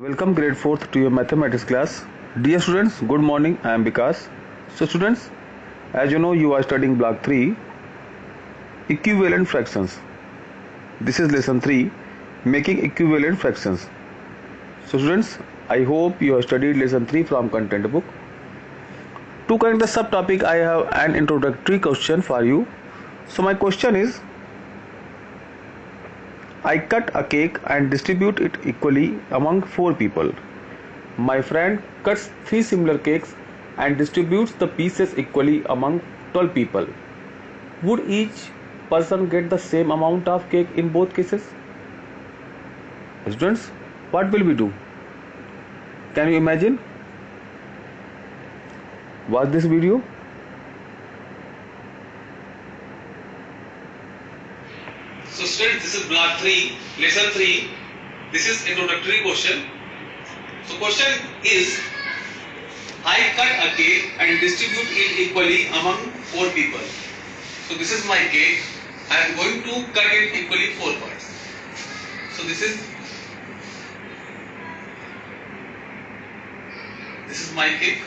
Welcome grade 4th to your mathematics class. Dear students, good morning. I am Vikas. So students, as you know, you are studying block 3, equivalent fractions. This is lesson 3, making equivalent fractions. So students, I hope you have studied lesson 3 from content book. To correct the subtopic, I have an introductory question for you. So my question is, I cut a cake and distribute it equally among 4 people. My friend cuts 3 similar cakes and distributes the pieces equally among 12 people. Would each person get the same amount of cake in both cases? Students, what will we do? Can you imagine? Watch this video. So students, this is block 3, lesson 3. This is introductory question. So question is, I cut a cake and distribute it equally among 4 people. So this is my cake. I am going to cut it equally 4 parts. So this is my cake.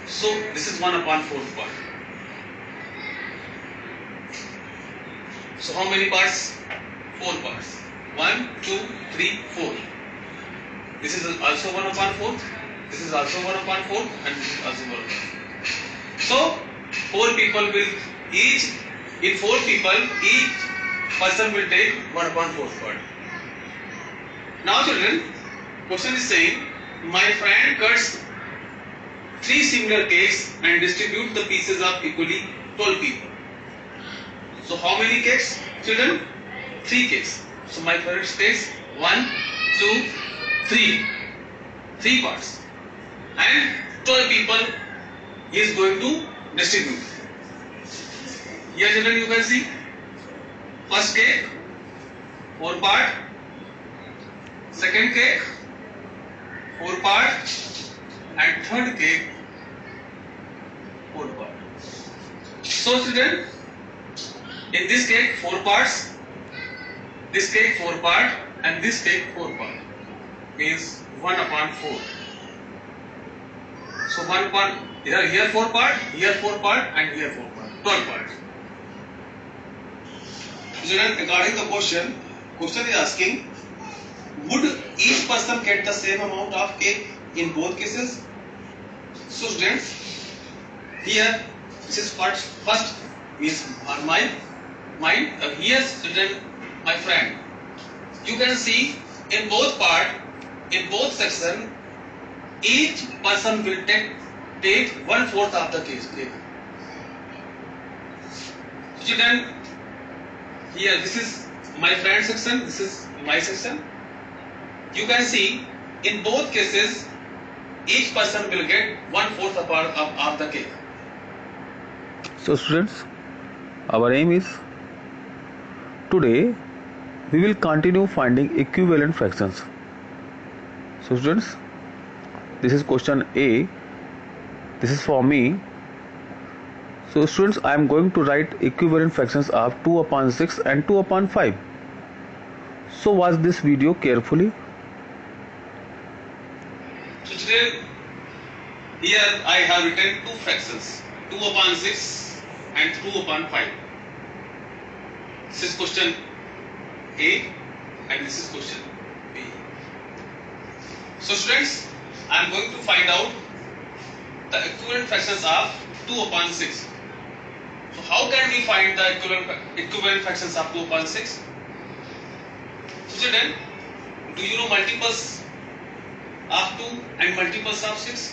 So this is 1/4 part. So how many parts? 4 parts. 1, 2, 3, 4. This is also 1/4. This is also 1/4, and this is also 1/4. So 4 people will each person will take 1/4 part. Now children, question is saying, my friend cuts 3 similar cakes and distribute the pieces of equally 12 people. So how many cakes, children? 3 cakes. So my friend takes 1, 2, 3. 3 parts. And 12 people he is going to distribute. Here children you can see, first cake, 4 part. Second cake, 4 part. And third cake, 4 part. So children, in this cake 4 parts, this cake 4 part, and this cake 4 part, means 1/4. So 1 part, here 4 part, here 4 part, and here 4 part, 12 parts. Children, regarding the question is asking, would each person get the same amount of cake in both cases? So students, here this is first is mine. Here student, my friend. You can see in both section, each person will take 1/4 of the cake. Children, here this is my friend section, this is my section. You can see in both cases, each person will get 1/4 of the cake. So students, our aim is, today we will continue finding equivalent fractions. So students, this is question A. This is for me. So students, I am going to write equivalent fractions of 2/6 and 2/5. So watch this video carefully. So today, here I have written 2 fractions, 2/6 and 2/5. This is question A and this is question B. So students, I am going to find out the equivalent fractions of 2/6. So how can we find the equivalent fractions of 2/6? So children, do you know multiples of 2 and multiples of 6?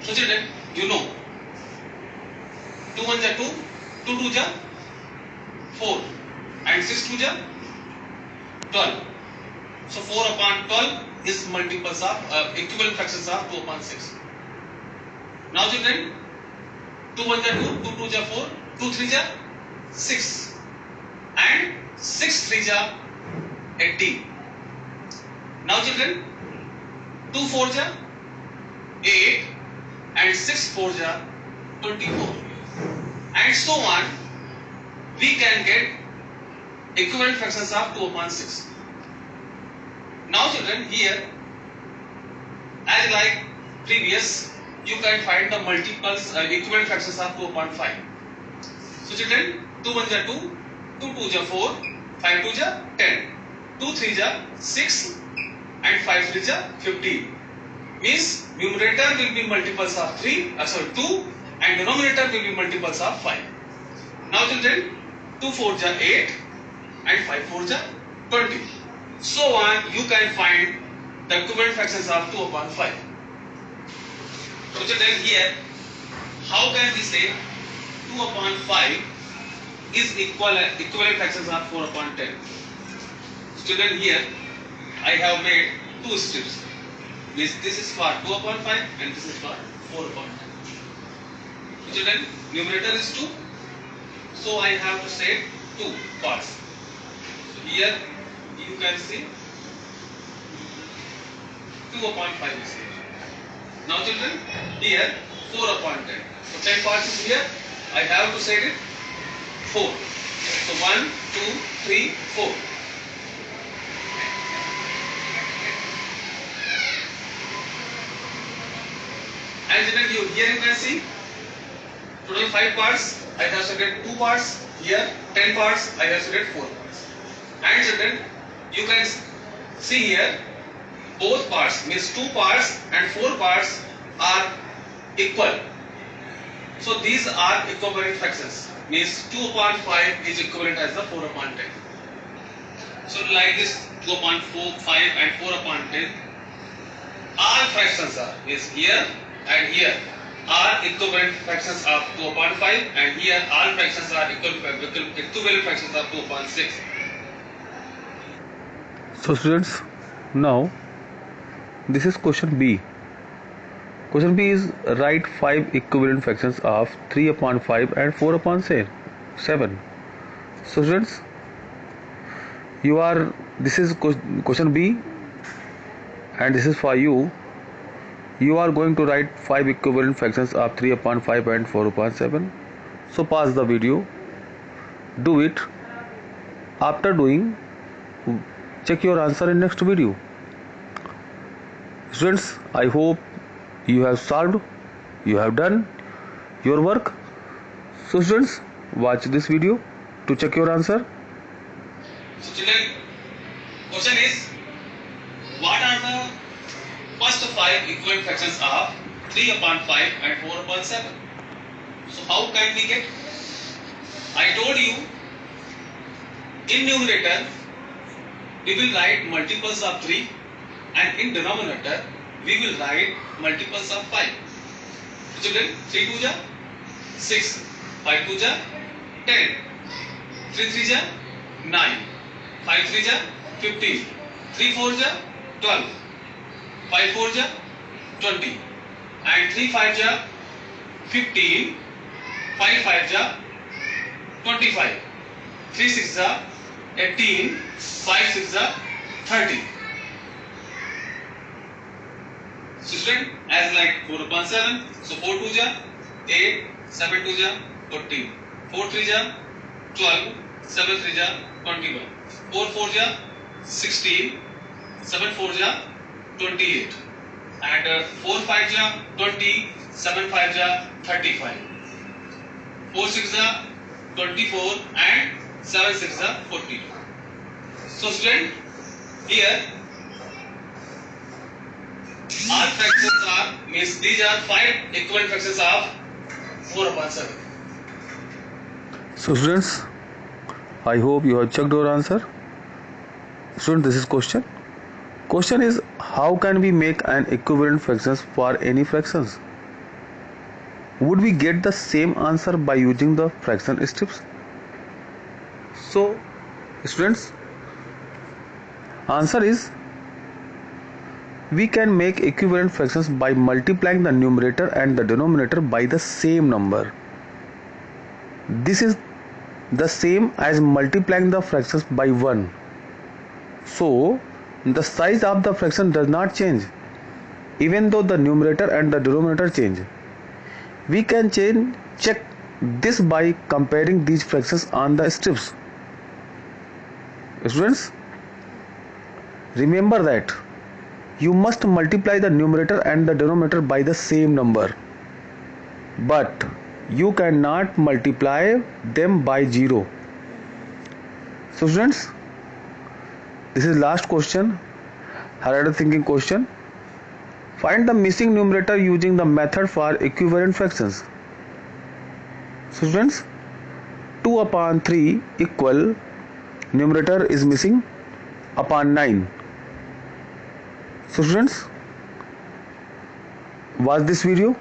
So children, you know 2 1 ja 2, 2 2 ja 4, and 6 2 ja 12. So 4/12 is multiples of equivalent fractions of 2/6. Now children, 2 1 ja 2, 2 2 ja 4, 2 3 ja 6, and 6 3 ja 18. Now children, 2 4 ja 8, and 6 4 ja 24, and so on. We can get equivalent fractions of 2/6. Now children, here as like previous, you can find the multiples equivalent fractions of 2 upon 5. So children, 2 1 ja 2, 2 2 ja 4, 5 2 ja 10, 2 3 ja 6 and 5 3 ja 15. Means numerator will be multiples of 2 and denominator will be multiples of 5. Now children, 2 4 ja 8 and 5 4 ja 20. So on, you can find the equivalent fractions of 2 upon 5. So children, here, how can we say 2 upon 5 is equivalent fractions of 4 upon 10? Children, here, I have made two strips. This is for 2 upon 5 and this is for 4 upon 10. So children, numerator is 2. So I have to say 2 parts. So here you can see 2 upon 5 is here. Now children, here 4 upon 10. So 10 parts is here. I have to set it 4. So 1, 2, 3, 4. And children, here you can see total 5 parts. I have set 2 parts. Here 10 parts. I have set 4 parts. And children, you can see here both parts, means 2 parts and 4 parts are equal. So these are equivalent fractions, means 2 upon 5 is equivalent as the 4 upon 10. So like this 2 upon 5 and 4 upon 10, all fractions are, means here and here are equivalent fractions of 2 upon 5 and here all fractions are equivalent fractions of 2 upon 6. So students, now this is question B. Question B is write 5 equivalent fractions of 3 upon 5 and 4 upon 7. So students, this is question B and this is for you. You are going to write 5 equivalent fractions of 3 upon 5 and 4 upon 7. So pause the video, do it. After doing, check your answer in next video. Students, I hope you have solved, you have done your work. So students, watch this video to check your answer. So children, question is, what are the first 5 equivalent fractions of 3 upon 5 and 4 upon 7? So how can we get? I told you, in numerator we will write multiples of 3 and in denominator we will write multiples of 5. So children, 3 2 ja 6, 5 2 ja 10, 3 3 ja 9, 5 3 ja 15, 3 4 ja 12, 5 4 ja 20 and 3 5 ja 15, 5 5 ja 25, 3 6 ja 18, 5 6 ja 30. So student, as like 4 upon 7, so 4 2 ja 8, 7 2 ja 14, 4 3 ja 12, 7 3 ja 21, 4 4 ja 16, 7 4 ja 28 and 4 5 ja 20, 7 5 ja 35, 4 6 ja 24 and 7 6 ja 42. So student, here all fractions are, means these are 5 equivalent fractions of 4 upon 7. So students, I hope you have checked your answer. Student, this is question. Question is, how can we make an equivalent fractions for any fractions? Would we get the same answer by using the fraction strips? So students, answer is, we can make equivalent fractions by multiplying the numerator and the denominator by the same number. This is the same as multiplying the fractions by 1. So the size of the fraction does not change even though the numerator and the denominator change. We can check this by comparing these fractions on the strips. Students, Remember that you must multiply the numerator and the denominator by the same number, but you cannot multiply them by 0. So students, this is last question, harder thinking question. Find the missing numerator using the method for equivalent fractions. So students, 2 upon 3 equal, numerator is missing, upon 9. So students, watch this video.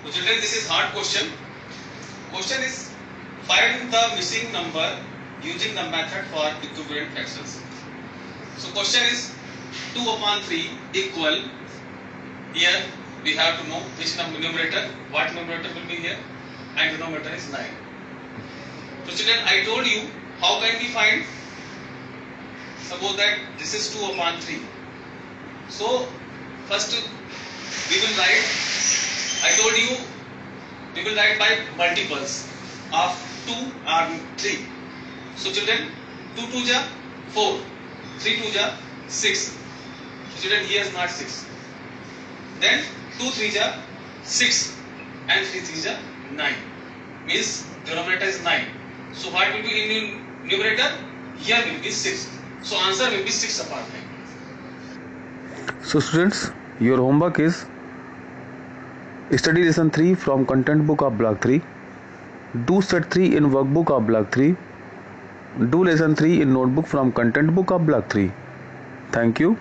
So children, this is hard question. Question is, find the missing number using the method for equivalent fractions. So question is 2 upon 3 equal, here we have to know which numerator, what numerator will be here, and denominator is 9. So children, I told you how can we find. Suppose that this is 2 upon 3. So first we will write, I told you we will write by multiples of 2 and 3. So children, 2 2 ja 4, 3 2 ja 6. So children, here is not 6. Then 2 3 ja 6 and 3 3 ja 9. Means denominator is 9. So what will be in numerator? Here will be 6. So answer will be 6 upon 9. So students, your homework is study lesson 3 from content book of block 3. Do set 3 in workbook of block 3. Do lesson 3 in notebook from content book of block 3. Thank you.